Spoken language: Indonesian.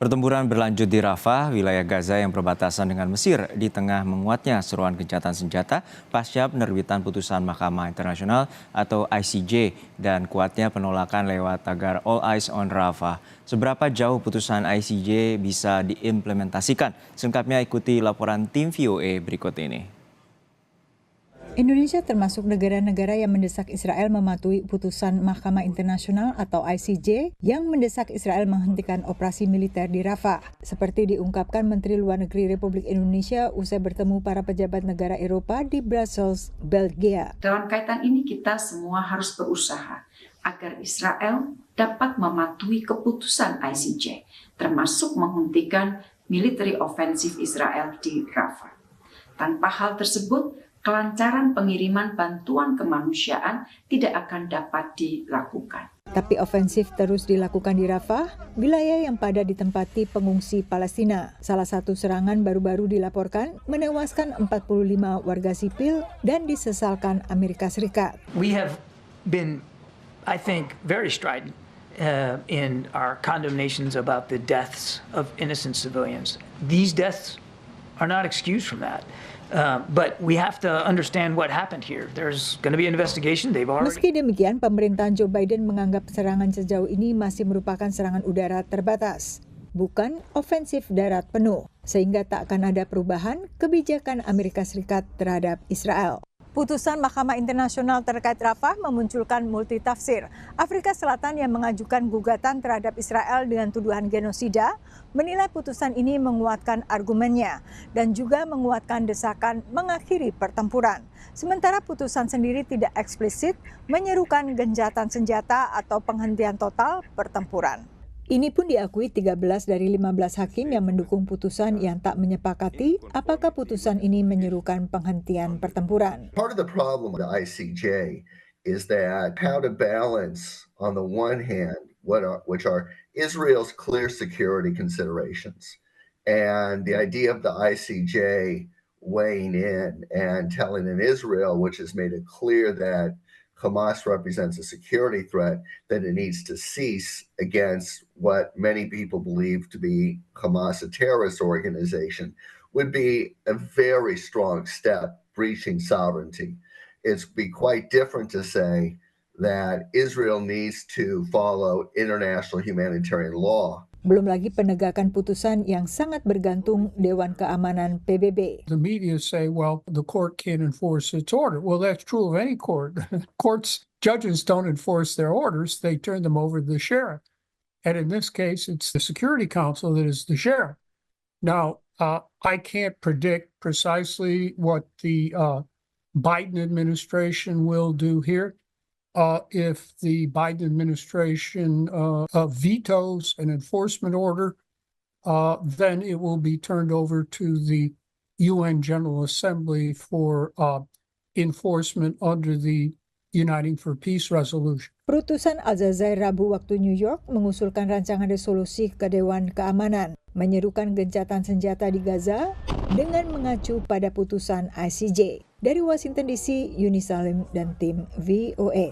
Pertempuran berlanjut di Rafah, wilayah Gaza yang berbatasan dengan Mesir, di tengah menguatnya seruan gencatan senjata pasca penerbitan putusan Mahkamah Internasional atau ICJ dan kuatnya penolakan lewat tagar All Eyes on Rafah. Seberapa jauh putusan ICJ bisa diimplementasikan? Selengkapnya ikuti laporan tim VOA berikut ini. Indonesia termasuk negara-negara yang mendesak Israel mematuhi putusan Mahkamah Internasional atau ICJ yang mendesak Israel menghentikan operasi militer di Rafah. Seperti diungkapkan Menteri Luar Negeri Republik Indonesia usai bertemu para pejabat negara Eropa di Brussels, Belgia. Dalam kaitan ini kita semua harus berusaha agar Israel dapat mematuhi keputusan ICJ, termasuk menghentikan military offensive Israel di Rafah. Tanpa hal tersebut, kelancaran pengiriman bantuan kemanusiaan tidak akan dapat dilakukan. Tapi ofensif terus dilakukan di Rafah, wilayah yang pada ditempati pengungsi Palestina. Salah satu serangan baru-baru dilaporkan menewaskan 45 warga sipil dan disesalkan Amerika Serikat. We have been, I think, very strident in our condemnations about the deaths of innocent civilians. These deaths are not excused from that. But we have to understand what happened here. There's going to be an investigation. Meski demikian, pemerintahan Joe Biden menganggap serangan sejauh ini masih merupakan serangan udara terbatas, bukan ofensif darat penuh, sehingga tak akan ada perubahan kebijakan Amerika Serikat terhadap Israel. Putusan Mahkamah Internasional terkait Rafah memunculkan multitafsir. Afrika Selatan yang mengajukan gugatan terhadap Israel dengan tuduhan genosida menilai putusan ini menguatkan argumennya dan juga menguatkan desakan mengakhiri pertempuran. Sementara putusan sendiri tidak eksplisit menyerukan gencatan senjata atau penghentian total pertempuran. Ini pun diakui 13 dari 15 hakim yang mendukung putusan yang tak menyepakati apakah putusan ini menyerukan penghentian pertempuran. Part of the problem with the ICJ is that how to balance on the one hand which are Israel's clear security considerations and the idea of the ICJ weighing in and telling in Israel, which has made it clear that Hamas represents a security threat, that it needs to cease against what many people believe to be Hamas, a terrorist organization, would be a very strong step breaching sovereignty. It'd be quite different to say that Israel needs to follow international humanitarian law. Belum lagi penegakan putusan yang sangat bergantung Dewan Keamanan PBB. The media say, well, the court can't enforce its order. Well, that's true of any court. Judges don't enforce their orders. They turn them over to the sheriff. And in this case, it's the Security Council that is the sheriff. Now, I can't predict precisely what the Biden administration will do here. If the Biden administration vetoes an enforcement order, then it will be turned over to the UN General Assembly for enforcement under the Uniting for Peace resolution. Putusan Al-Jazair Rabu waktu New York mengusulkan rancangan resolusi ke Dewan Keamanan, menyerukan gencatan senjata di Gaza dengan mengacu pada putusan ICJ. Dari Washington DC, Yuni Salim dan tim VOA.